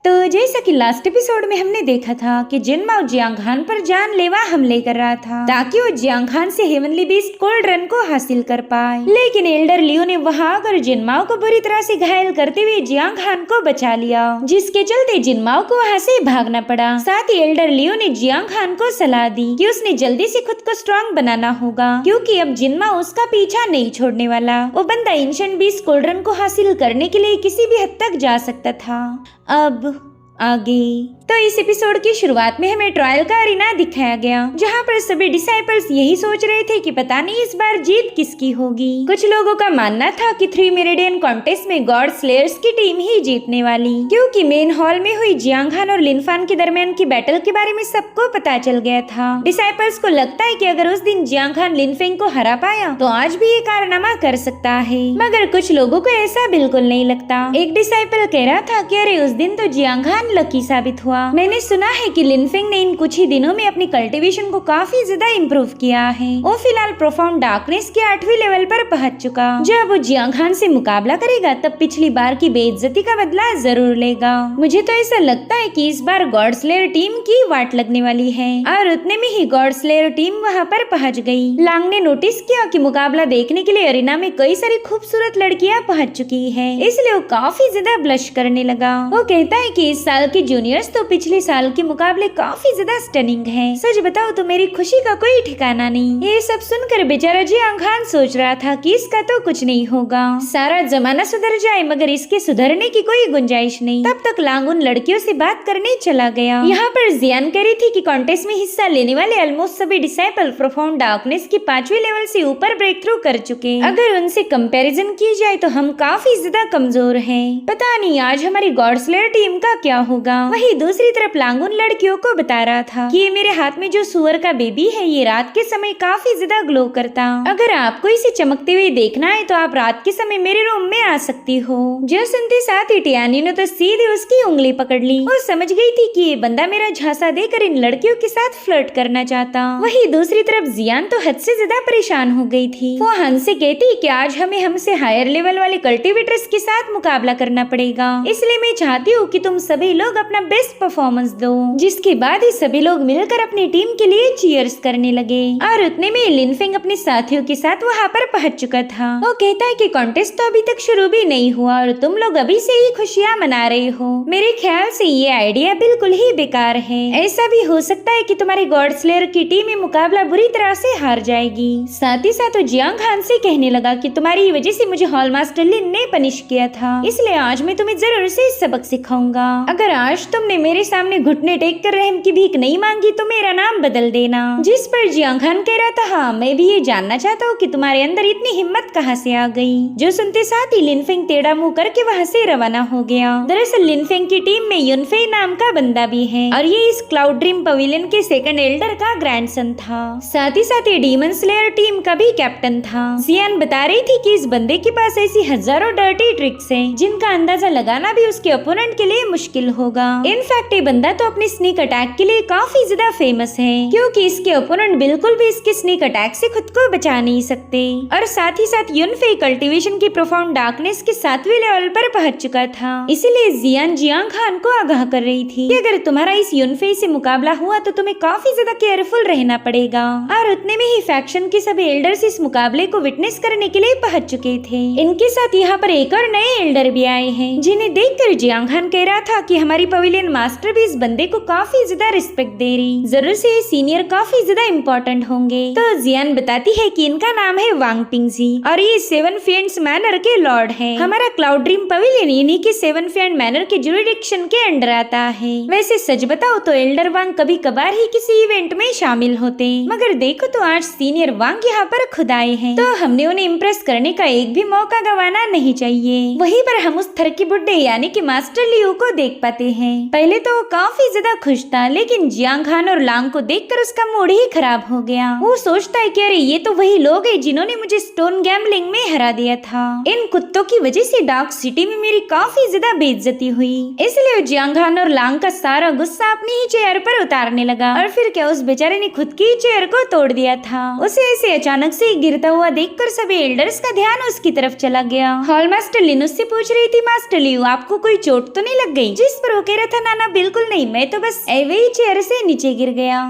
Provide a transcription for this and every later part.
तो जैसा कि लास्ट एपिसोड में हमने देखा था कि जिनमाओ जियांग हान पर जानलेवा हमले कर रहा था ताकि वो जियांग हान से हेवनली बीस्ट गोल्ड रन को हासिल कर पाए, लेकिन एल्डर लियो ने वहां आकर जिनमाओ को बुरी तरह से घायल करते हुए जियांग हान को बचा लिया, जिसके चलते जिनमाओ को वहां से भागना पड़ा। साथ ही एल्डर लियो ने जियांग हान को सलाह दी कि उसने जल्दी से खुद को स्ट्रॉन्ग बनाना होगा, क्योंकि अब जिनमाओ उसका पीछा नहीं छोड़ने वाला। वो बंदा एंशिएंट बीस्ट गोल्ड रन को हासिल करने के लिए किसी भी हद तक जा सकता था। अब आगे तो इस एपिसोड की शुरुआत में हमें ट्रायल का अरीना दिखाया गया, जहां पर सभी डिसाइपल्स यही सोच रहे थे कि पता नहीं इस बार जीत किसकी होगी। कुछ लोगों का मानना था कि 3 मेरिडियन कॉन्टेस्ट में गॉड स्लेयर्स की टीम ही जीतने वाली, क्योंकि मेन हॉल में हुई जियांग हान और लिनफान के दरमियान की बैटल के बारे में सबको पता चल गया था। डिसाइपल्स को लगता है कि अगर उस दिन जियांग हान लिनफेंग को हरा पाया तो आज भी ये कारनामा कर सकता है, मगर कुछ लोगों को ऐसा बिल्कुल नहीं लगता। एक डिसाइपल कह रहा था कि अरे उस दिन तो जियांग हान लकी साबित हुआ। मैंने सुना है कि लिनफेंग ने इन कुछ ही दिनों में अपनी कल्टीवेशन को काफी ज्यादा इम्प्रूव किया है। वो फिलहाल प्रोफाउंड डार्कनेस के 8वीं लेवल पर पहुंच चुका। जब वो जियांग हान से मुकाबला करेगा तब पिछली बार की बेइज्जती का बदला जरूर लेगा। मुझे तो ऐसा लगता है कि इस बार गॉड स्लेयर टीम की वाट लगने वाली है। और उतने में ही गॉड स्लेयर टीम वहाँ पर पहुँच गयी। लांग ने नोटिस किया कि मुकाबला देखने के लिए अरीना में कई सारी खूबसूरत लड़कियाँ पहुँच चुकी है, इसलिए वो काफी ज्यादा ब्लश करने लगा। वो कहता है कि इस साल की जूनियर्स तो पिछले साल के मुकाबले काफी ज्यादा स्टनिंग है। सच बताओ तो मेरी खुशी का कोई ठिकाना नहीं। ये सब सुनकर बेचारा जियांग हान सोच रहा था कि इसका तो कुछ नहीं होगा, सारा जमाना सुधर जाए मगर इसके सुधरने की कोई गुंजाइश नहीं। तब तक लांग उन लड़कियों से बात करने चला गया। यहाँ पर जियान कह रही थी कि कॉन्टेस्ट में हिस्सा लेने वाले ऑलमोस्ट सभी डिसाइपल प्रोफाउंड डार्कनेस की 5वीं लेवल से ऊपर ब्रेक थ्रू कर चुके। अगर उनसे कंपैरिजन की जाए तो हम काफी ज्यादा कमजोर हैं। पता नहीं आज हमारी गॉड स्लेयर टीम का क्या होगा। वही दूसरी तरफ लांग उन लड़कियों को बता रहा था कि ये मेरे हाथ में जो सुअर का बेबी है ये रात के समय काफी ज्यादा ग्लो करता। अगर आपको इसे चमकते हुए देखना है तो आप रात के समय मेरे रूम में आ सकती हो। जो सुनते साथ ही टियानी ने तो सीधे उसकी उंगली पकड़ ली। वो समझ गई थी कि ये बंदा मेरा झांसा देकर इन लड़कियों के साथ फ्लर्ट करना चाहता। वही दूसरी तरफ जियान तो हद से ज्यादा परेशान हो गई थी। वो हन से कहती कि आज हमें हमसे हायर लेवल वाले कल्टीवेटर्स के साथ मुकाबला करना पड़ेगा, इसलिए मैं चाहती हूँ कि तुम सभी लोग अपना बेस्ट परफॉर्मेंस दो। जिसके बाद ही सभी लोग मिलकर अपनी टीम के लिए चीयर्स करने लगे। और उतने में लिनफेंग अपने साथियों के साथ वहाँ पर पहुँच चुका था। वो कहता है कि कॉन्टेस्ट तो अभी तक शुरू भी नहीं हुआ और तुम लोग अभी से ही खुशियाँ मना रहे हो। मेरे ख्याल से ये आइडिया बिल्कुल ही बेकार है। ऐसा भी हो सकता है कि तुम्हारी गॉड स्लेयर की टीम में मुकाबला बुरी तरह से हार जाएगी। साथ ही साथ जियांग हान से कहने लगा कि तुम्हारी वजह से मुझे हॉल मास्टर लिन ने पनिश किया था, इसलिए आज मैं तुम्हें जरूर से सबक सिखाऊंगा। अगर आज तुमने मेरे सामने घुटने टेक कर रहम की भीख नहीं मांगी तो मेरा नाम बदल देना। जिस पर जियांग हान कह रहा था हाँ मैं भी ये जानना चाहता हूँ कि तुम्हारे अंदर इतनी हिम्मत कहाँ से आ गई। जो सुनते साथ ही लिनफेंग टेढ़ा मुंह करके वहाँ से रवाना हो गया। दरअसल लिनफेंग की टीम में युनफे नाम का बंदा भी है और ये इस क्लाउड ड्रीम पवेलियन के सेकंड एल्डर का ग्रैंडसन था। साथ ही ये डीमन स्लेयर टीम का भी कैप्टन था। जियान बता रही थी कि इस बंदे के पास ऐसी हजारों डर्टी ट्रिक्स हैं जिनका अंदाजा लगाना भी उसके ओपोनेंट के लिए मुश्किल होगा। इनफैक्ट ये बंदा तो अपने स्नीक अटैक के लिए काफी ज्यादा फेमस है, क्योंकि इसके ओपोनेंट बिल्कुल भी इसके स्नीक अटैक से खुद को बचा नहीं सकते। और साथ ही साथ युनफे कल्टीवेशन की प्रोफाउंड डार्कनेस के 7वीं लेवल पर पहुंच चुका था। इसीलिए जियान जियांग हान को आगाह कर रही थी कि अगर तुम्हारा इस युनफे से मुकाबला हुआ तो तुम्हें काफी ज्यादा केयरफुल रहना पड़ेगा। और उतने में ही फैक्शन के सभी एल्डर्स इस मुकाबले को विटनेस करने के लिए पहुंच चुके थे। इनके साथ यहाँ पर एक और नए एल्डर भी आए हैं, जिन्हें देखकर जियांग हान कह रहा था कि हमारी पवेलियन मास्टर भी इस बंदे को काफी ज्यादा रिस्पेक्ट दे रही, जरूर से ये सीनियर काफी ज्यादा इम्पोर्टेंट होंगे। तो जियान बताती है कि इनका नाम है वांग पिंगजी और ये 7 फिएंड्स मैनर के लॉर्ड है। हमारा क्लाउड ड्रीम पवेलियन इन्हीं के 7 फिएंड मैनर के जुरिडिक्शन के अंडर आता है। वैसे सच बताओ तो एल्डर वांग कभी कभार ही किसी इवेंट में शामिल होते, मगर देखो तो आज सीनियर वांग यहाँ पर खुद आए हैं, तो हमने उन्हें इम्प्रेस करने का एक भी मौका गंवाना नहीं चाहिए। वहीं पर हम उस थर के बुड्ढे यानी कि मास्टर लियो को देख पाते हैं। पहले पहले तो काफी ज्यादा खुश था, लेकिन जियांग खान और लांग को देखकर उसका मूड ही खराब हो गया। वो सोचता है कि अरे ये तो वही लोग हैं जिन्होंने मुझे स्टोन गैम्बलिंग में हरा दिया था। इन कुत्तों की वजह से डार्क सिटी में मेरी काफी ज्यादा बेइज्जती हुई। इसलिए जियांग खान और लांग का सारा गुस्सा अपनी ही चेयर पर उतारने लगा। और फिर क्या, उस बेचारे ने खुद की चेयर को तोड़ दिया था। उसे ऐसे अचानक से गिरता हुआ देखकर सभी एल्डर्स का ध्यान उसकी तरफ चला गया। हॉल मास्टर लिन उससे पूछ रही थी, मास्टर लियू आपको कोई चोट तो नहीं लग गई? जिस पर वो कह रहा था, नाना बिल्कुल नहीं, मैं तो बस ऐवे ही चेयर से नीचे गिर गया।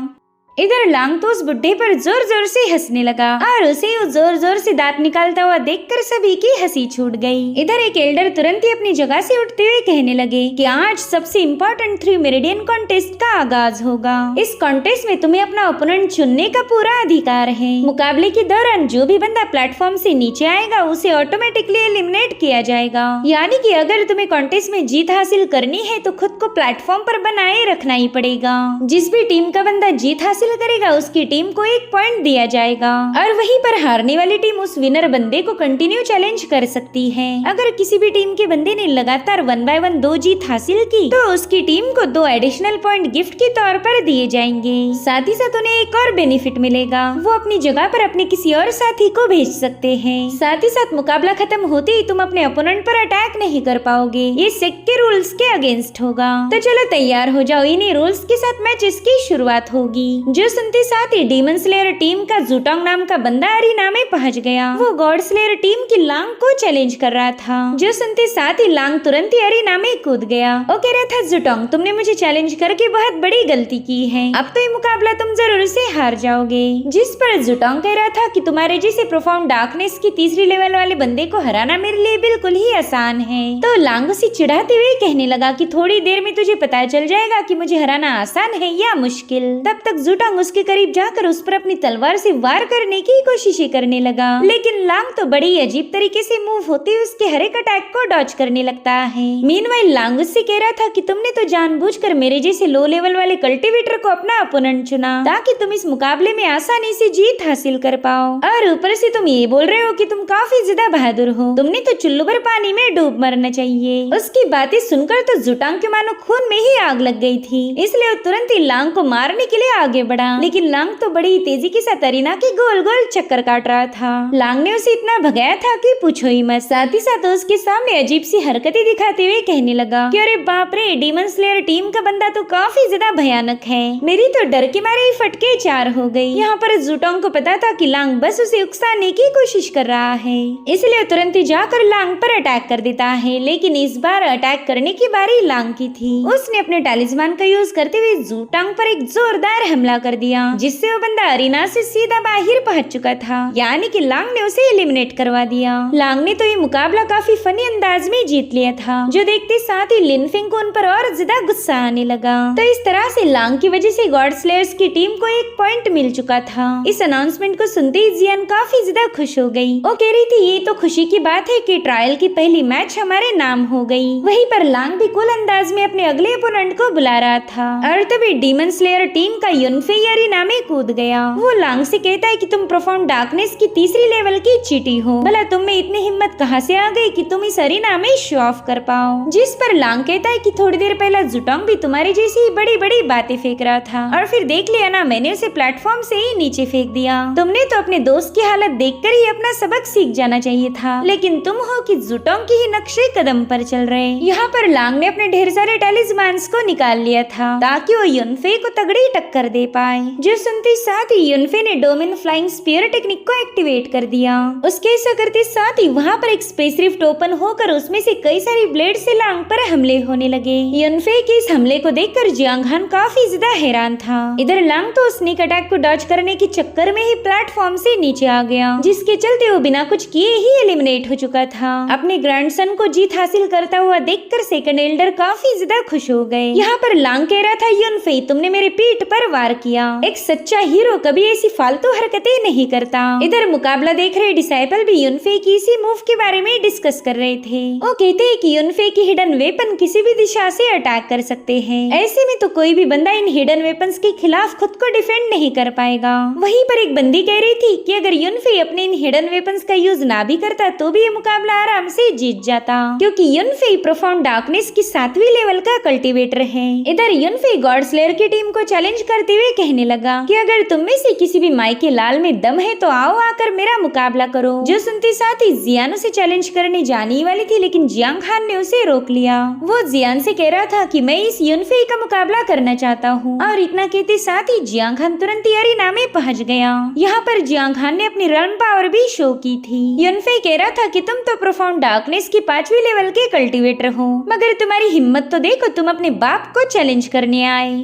इधर लांग तो उस बुड्ढे पर जोर जोर से हंसने लगा और उसे वो जोर जोर से दांत निकालता हुआ देखकर सभी की हंसी छूट गई। इधर एक एल्डर तुरंत ही अपनी जगह से उठते हुए कहने लगे कि आज सबसे इम्पोर्टेंट 3 मेरिडियन कॉन्टेस्ट का आगाज होगा। इस कॉन्टेस्ट में तुम्हें अपना ओपोनेंट चुनने का पूरा अधिकार है। मुकाबले के दौरान जो भी बंदा प्लेटफॉर्म से नीचे आएगा उसे ऑटोमेटिकली एलिमिनेट किया जाएगा। यानी कि अगर तुम्हें कॉन्टेस्ट में जीत हासिल करनी है तो खुद को प्लेटफॉर्म पर बनाए रखना ही पड़ेगा। जिस भी टीम का बंदा जीत हासिल करेगा उसकी टीम को 1 पॉइंट दिया जाएगा और वहीं पर हारने वाली टीम उस विनर बंदे को कंटिन्यू चैलेंज कर सकती है। अगर किसी भी टीम के बंदे ने लगातार 1 बाय 1 2 जीत हासिल की तो उसकी टीम को 2 एडिशनल पॉइंट गिफ्ट के तौर पर दिए जाएंगे। साथ ही साथ उन्हें एक और बेनिफिट मिलेगा, वो अपनी जगह पर अपने किसी और साथी को भेज सकते हैं। साथ ही साथ मुकाबला खत्म होते ही तुम अपने ओपोनेंट पर अटैक नहीं कर पाओगे, ये सेक्ट के रूल्स के अगेंस्ट होगा। तो चलो तैयार हो जाओ, इन्हीं रूल्स के साथ मैचेस की शुरुआत होगी। जो सुनते साथ ही डीमन स्लेयर टीम का जुटोंग नाम का बंदा अरीना में पहुंच गया। वो गॉड स्लेयर टीम की लांग को चैलेंज कर रहा था। जो सुनते साथ ही लांग तुरंत ही अरीना में कूद गया। वो कह रहा था, जुटोंग तुमने मुझे चैलेंज करके बहुत बड़ी गलती की है, अब तो ये मुकाबला तुम जरूर से हार जाओगे। जिस पर जुटोंग कह रहा था कि तुम्हारे जैसे प्रोफाउंड डार्कनेस की 3री लेवल वाले बंदे को हराना मेरे लिए बिल्कुल ही आसान है। तो लांग उसे चिढ़ाते हुए कहने लगा कि थोड़ी देर में तुझे पता चल जाएगा कि मुझे हराना आसान है या मुश्किल। तब तक जुटोंग उसके करीब जाकर उस पर अपनी तलवार से वार करने की कोशिश करने लगा, लेकिन लांग तो बड़ी अजीब तरीके से मूव होते हुए उसके हर एक अटैक को डॉज करने लगता है। मीनवाइल लांग उससे कह रहा था कि तुमने तो जानबूझकर मेरे जैसे लो लेवल वाले कल्टीवेटर को अपना अपोनेंट चुना ताकि तुम इस मुकाबले में आसानी से जीत हासिल कर पाओ, और ऊपर से तुम ये बोल रहे हो कि तुम काफी ज्यादा बहादुर हो, तुमने तो चुल्लू भर पानी में डूब मरना चाहिए। उसकी बातें सुनकर तो जुटांग के मानो खून में ही आग लग गई थी, इसलिए वो तुरंत ही लांग को मारने के लिए आगे बढ़ा। लेकिन लांग तो बड़ी तेजी के साथ अरीना के गोल गोल चक्कर काट रहा था। लांग ने उसे इतना भगाया था कि पूछो ही मत। साथ ही साथ उसके सामने अजीब सी हरकतें दिखाते हुए कहने लगा कि अरे बाप रे, डीमन स्लेयर टीम का बंदा तो काफी ज्यादा भयानक है, मेरी तो डर के मारे ही फटके 4 हो गई। यहाँ पर जुटोंग को पता था कि लांग बस उसे उकसाने की कोशिश कर रहा है, इसलिए तुरंत ही जाकर लांग पर अटैक कर देता है। लेकिन इस बार अटैक करने की बारी लांग की थी। उसने अपने टैलिस्मान का यूज करते हुए जुटोंग पर एक जोरदार हमला कर दिया, जिससे वो बंदा अरीना से सीधा बाहर पहुंच चुका था। यानी कि लांग ने उसे एलिमिनेट करवा दिया। लांग ने तो ये मुकाबला काफी फनी अंदाज में जीत लिया था, जो देखते साथ ही लिन फिंग को उन पर और ज्यादा गुस्सा आने लगा। तो इस तरह से लांग की वजह से गॉड स्लेयर्स की टीम को 1 पॉइंट मिल चुका था। इस अनाउंसमेंट को सुनते ही जियान काफी ज्यादा खुश हो गई। वो कह रही थी ये तो खुशी की बात है कि ट्रायल की पहली मैच हमारे नाम हो गई। वहीं पर लांग भी कुल अंदाज में अपने अगले ओपोनेंट को बुला रहा था, और तभी डीमन स्लेयर टीम का युनफे अरीना में कूद गया। वो लांग से कहता है कि तुम प्रोफाउंड डार्कनेस की 3री लेवल की चीटी हो, भला तुम में इतनी हिम्मत कहाँ से आ गई कि तुम इस अरीना में शो ऑफ कर पाओ। जिस पर लांग कहता है कि थोड़ी देर पहले जुटोंग भी तुम्हारी जैसी बड़ी बड़ी बातें फेंक रहा था, और फिर देख लिया ना, मैंने उसे प्लेटफॉर्म से ही नीचे फेंक दिया। तुमने तो अपने दोस्त की हालत देखकर ही अपना सबक सीख जाना चाहिए था, लेकिन तुम हो कि जुटोंग की ही नक्शे कदम पर चल रहे। यहाँ पर लांग ने अपने ढेर सारे टैलिस्मान्स को निकाल लिया था ताकि वो युनफे को तगड़ी टक्कर दे पाए। जो सुनते साथ ही युनफे ने डोमिन फ्लाइंग स्पीयर टेक्निक को एक्टिवेट कर दिया। उसके ऐसा करते साथ ही वहाँ पर एक स्पेस रिफ्ट ओपन होकर उसमें से कई सारी ब्लेड से लांग पर हमले होने लगे। युनफे के इस हमले को देखकर जियांग खान काफी ज्यादा हैरान था। इधर लांग तो स्नीक अटैक को डॉज करने के चक्कर में ही प्लेटफॉर्म से नीचे आ गया, जिसके चलते वो बिना कुछ किए ही एलिमिनेट हो चुका था। अपने ग्रैंडसन को जीत हासिल करता हुआ देखकर सेकंड एल्डर काफी ज्यादा खुश हो गए। यहाँ पर लांग कह रहा था, युनफे तुमने मेरे पीठ पर वार किया। एक सच्चा हीरो कभी ऐसी फालतू हरकतें नहीं करता। इधर मुकाबला देख रहे डिसाइपल भी युनफे की इसी मूव के बारे में डिस्कस कर रहे थे। वो कहते हैं कि युनफे की हिडन वेपन किसी भी दिशा से अटैक कर सकते हैं। ऐसे में तो कोई भी बंदा इन हिडन वेपन्स के खिलाफ खुद को डिफेंड नहीं कर पाएगा। वहीं पर एक बंदी कह रही थी कि अगर युनफे अपने इन हिडन वेपन्स का यूज ना भी करता तो भी ये मुकाबला आराम से जीत जाता, क्योंकि युनफे प्रोफाउंड डार्कनेस की 7वीं लेवल का कल्टीवेटर है। इधर युनफे गॉड स्लेयर की टीम को चैलेंज करते हुए कहने लगा कि अगर तुम में से किसी भी माई के लाल में दम है तो आओ आकर मेरा मुकाबला करो। जो सुनते साथ ही जियान उसे चैलेंज करने जाने वाली थी, लेकिन जियांग खान ने उसे रोक लिया। वो जियान से कह रहा था कि मैं इस युनफे का मुकाबला करना चाहता हूँ, और इतना कहते साथ ही जियांग खान तुरंत अरीना में पहुँच गया। यहाँ पर जियांग खान ने अपनी रन पावर भी शो की थी। युनफे कह रहा था कि तुम तो प्रोफाउंड डार्कनेस की 5वीं लेवल के कल्टीवेटर हो, मगर तुम्हारी हिम्मत तो देखो, तुम अपने बाप को चैलेंज करने आए।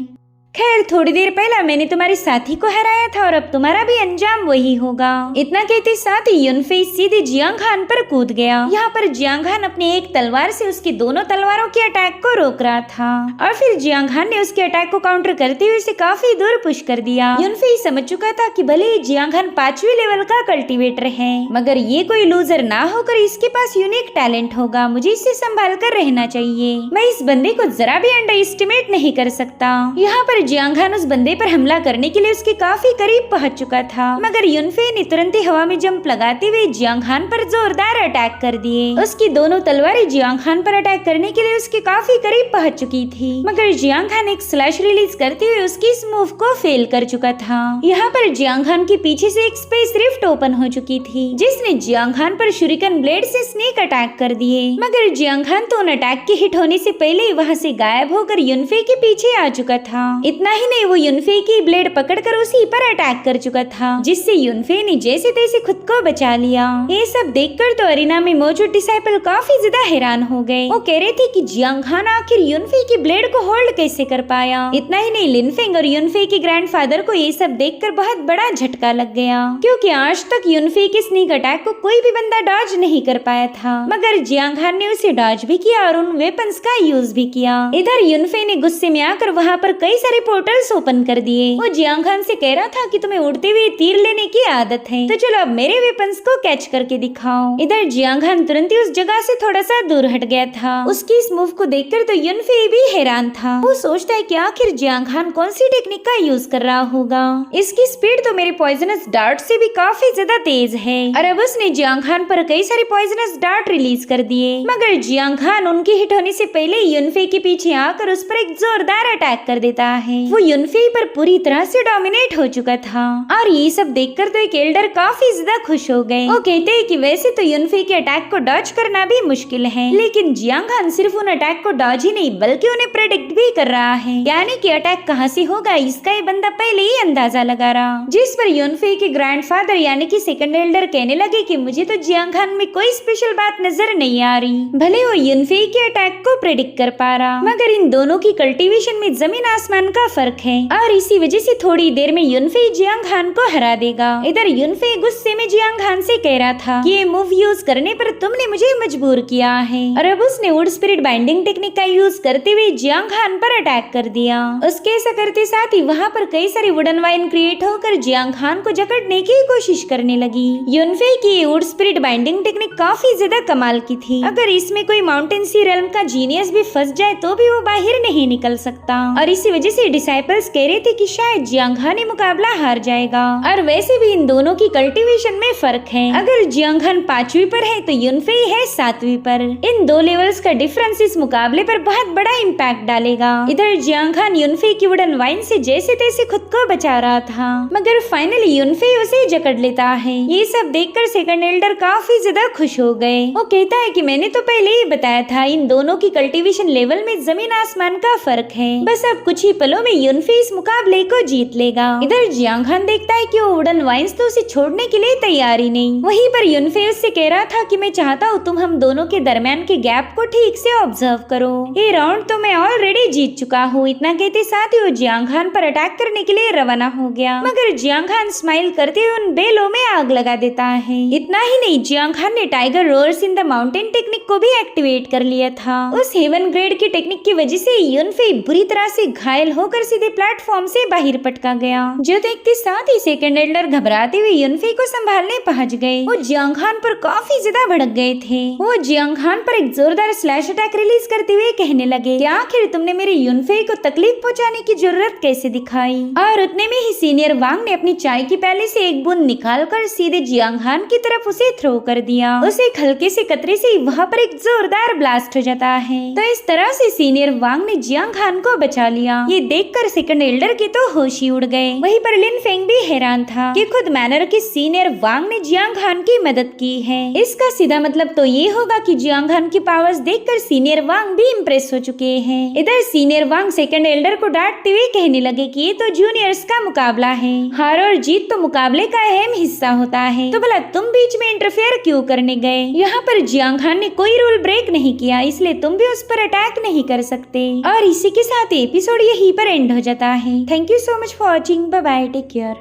खैर, थोड़ी देर पहले मैंने तुम्हारे साथी को हराया था और अब तुम्हारा भी अंजाम वही होगा। इतना कहते साथ ही युनफे सीधे जियांग खान पर कूद गया। यहाँ पर जियांग खान अपनी एक तलवार से उसकी दोनों तलवारों के अटैक को रोक रहा था, और फिर जियांग खान ने उसके अटैक को काउंटर करते हुए उसे काफी दूर पुश कर दिया। युनफे समझ चुका था कि भले ही जियांग खान 5वीं लेवल का कल्टीवेटर है, मगर ये कोई लूजर ना होकर इसके पास यूनिक टैलेंट होगा। मुझे इससे संभाल कर रहना चाहिए। मैं इस बंदे को जरा भी अंडर एस्टिमेट नहीं कर सकता। यहाँ पर जियांग खान उस बंदे पर हमला करने के लिए उसके काफी करीब पहुंच चुका था, मगर युनफे ने तुरंत ही हवा में जंप लगाते हुए जियांग खान पर जोरदार अटैक कर दिए। उसकी दोनों तलवारें जियांग खान पर अटैक करने के लिए उसके काफी करीब पहुंच चुकी थी, मगर जियांग खान एक स्लैश रिलीज करते हुए उसकी इस मूव को फेल कर चुका था। यहाँ पर जियांग खान के पीछे से एक स्पेस रिफ्ट ओपन हो चुकी थी, जिसने जियांग खान पर शुरिकन ब्लेड से स्नेक अटैक कर दिए, मगर जियांग खान तो उन अटैक के हिट होने से पहले ही वहाँ से गायब होकर युनफे के पीछे आ चुका था। इतना ही नहीं, वो युनफे की ब्लेड पकड़कर उसी पर अटैक कर चुका था, जिससे युनफे ने जैसे तैसे खुद को बचा लिया। ये सब देखकर तो अरीना में मौजूद डिसाइपल काफी ज्यादा हैरान हो गए। वो कह रहे थे कि जियांग खान आखिर युनफे की ब्लेड को होल्ड कैसे कर पाया। इतना ही नहीं, लिनफेंग और युनफे के ग्रैंडफादर को ये सब देखकर बहुत बड़ा झटका लग गया, क्योंकि आज तक युनफे के स्नीक अटैक को कोई भी बंदा डॉज नहीं कर पाया था, मगर जियांग खान ने उसे डॉज भी किया और उन वेपन्स का यूज भी किया। इधर युनफे ने गुस्से में आकर वहाँ पर कई सारे पोर्टल्स ओपन कर दिए। वो जियांग खान से कह रहा था कि तुम्हें उड़ते हुए तीर लेने की आदत है, तो चलो अब मेरे वेपन्स को कैच करके दिखाओ। इधर जियांग खान तुरंत ही उस जगह से थोड़ा सा दूर हट गया था। उसकी इस मूव को देखकर तो युनफे भी हैरान था। वो सोचता है कि आखिर जियांग खान कौन सी टेक्निक का यूज कर रहा होगा। इसकी स्पीड तो मेरे पॉइजनस डार्ट से भी काफी ज्यादा तेज है, और अब उसने जियांग खान पर कई सारे पॉइजनस डार्ट रिलीज कर दिए, मगर जियांग खान उनके हिट होने से पहले युनफे के पीछे आकर उस पर एक जोरदार अटैक कर देता है। वो युनफे पर पूरी तरह से डोमिनेट हो चुका था, और ये सब देखकर तो एक एल्डर काफी ज्यादा खुश हो गए। वो कहते हैं कि वैसे तो युनफे के अटैक को डॉज करना भी मुश्किल है, लेकिन जियांग खान सिर्फ उन अटैक को डॉज ही नहीं बल्कि उन्हें प्रेडिक्ट भी कर रहा है, यानी कि अटैक कहां से होगा इसका ये बंदा पहले ही अंदाजा लगा रहा। जिस पर युनफे के ग्रैंडफादर यानी कि सेकंड एल्डर कहने लगे कि मुझे तो जियांग खान में कोई स्पेशल बात नजर नहीं आ रही, भले वो युनफे के अटैक को प्रेडिक्ट कर पा रहा, मगर इन दोनों की कल्टीवेशन में जमीन आसमान का फर्क है, और इसी वजह से थोड़ी देर में युनफे जियांग खान को हरा देगा। इधर युनफे गुस्से में जियांग खान से कह रहा था कि ये मूव यूज करने पर तुमने मुझे मजबूर किया है, और अब उसने वुड स्पिरिट बाइंडिंग टेक्निक का यूज करते हुए जियांग खान पर अटैक कर दिया। उसके ऐसा करते साथ ही वहाँ पर कई सारी वुडन वाइन क्रिएट होकर जियांग खान को जकड़ने की कोशिश करने लगी। युनफे की वुड स्पिरिट बाइंडिंग टेक्निक काफी ज्यादा कमाल की थी। अगर इसमें कोई माउंटेन सी रेल्म का जीनियस भी फंस जाए तो भी वो बाहर नहीं निकल सकता, और इसी वजह से डिसाइपल्स कह रहे थे कि शायद जियांग खान मुकाबला हार जाएगा। और वैसे भी इन दोनों की कल्टीवेशन में फर्क है, अगर जियांग खान 5वीं पर है तो युनफे है 7वीं पर। इन दो लेवल्स का डिफरेंस इस मुकाबले पर बहुत बड़ा इम्पैक्ट डालेगा। इधर जियांग खान युनफे की वुडन वाइन से जैसे तैसे खुद को बचा रहा था, मगर फाइनली युनफे उसे जकड़ लेता है। ये सब देखकर सेकंड एल्डर काफी ज्यादा खुश हो गए। वो कहता है कि मैंने तो पहले ही बताया था इन दोनों की कल्टीवेशन लेवल में जमीन आसमान का फर्क है, बस अब कुछ ही पलों में युनफे इस मुकाबले को जीत लेगा। इधर जियांग खान देखता है कि वो वुडन वाइन्स तो उसे छोड़ने के लिए तैयार ही नहीं। वहीं पर युनफे उससे कह रहा था कि मैं चाहता हूँ तुम हम दोनों के दरमियान के गैप को ठीक से ऑब्जर्व करो, ये राउंड तो मैं ऑलरेडी जीत चुका हूँ। इतना कहते साथ ही वो जियांग खान पर अटैक करने के लिए रवाना हो गया, मगर जियांग खान स्माइल करते हुए उन बेलों में आग लगा देता है। इतना ही नहीं, जियांग खान ने tiger roars in the mountain technique को भी एक्टिवेट कर लिया था। उस हेवन ग्रेड की टेक्निक की वजह से युनफे बुरी तरह से घायल होकर सीधे प्लेटफॉर्म से बाहर पटका गया। जो देखते साथ ही सेकंड एल्डर घबराते हुए युनफे को संभालने पहुंच गए। वो जियांग हान पर काफी ज्यादा भड़क गए थे। वो जियांग हान पर एक जोरदार स्लैश अटैक रिलीज करते हुए कहने लगे, क्या आखिर तुमने मेरे युनफे को तकलीफ पहुंचाने की जरूरत कैसे दिखाई? और उतने में ही सीनियर वांग ने अपनी चाय की प्याले से एक बूंद निकालकर सीधे जियांग हान की तरफ उसे थ्रो कर दिया। उसे एक हल्के से कतरे से वहाँ पर एक जोरदार ब्लास्ट हो जाता है। तो इस तरह से सीनियर वांग ने जियांग हान को बचा लिया। ये देखकर सेकंड एल्डर के तो होश ही उड़ गए। वहीं पर लिन फेंग भी हैरान था कि खुद मैनर के सीनियर वांग ने जियांग हान की मदद की है। इसका सीधा मतलब तो ये होगा कि जियांग हान की पावर्स देखकर सीनियर वांग भी इम्प्रेस हो चुके हैं। इधर सीनियर वांग सेकंड एल्डर को डांटते हुए कहने लगे कि ये तो जूनियर्स का मुकाबला है, हार और जीत तो मुकाबले का अहम हिस्सा होता है, तो भला तुम बीच में इंटरफेयर क्यों करने गए? यहाँ पर जियांग हान ने कोई रूल ब्रेक नहीं किया, इसलिए तुम भी उस पर अटैक नहीं कर सकते। और इसी के साथ एपिसोड यहीं पर एंड हो जाता है। Thank you so much for watching. Bye bye, take care.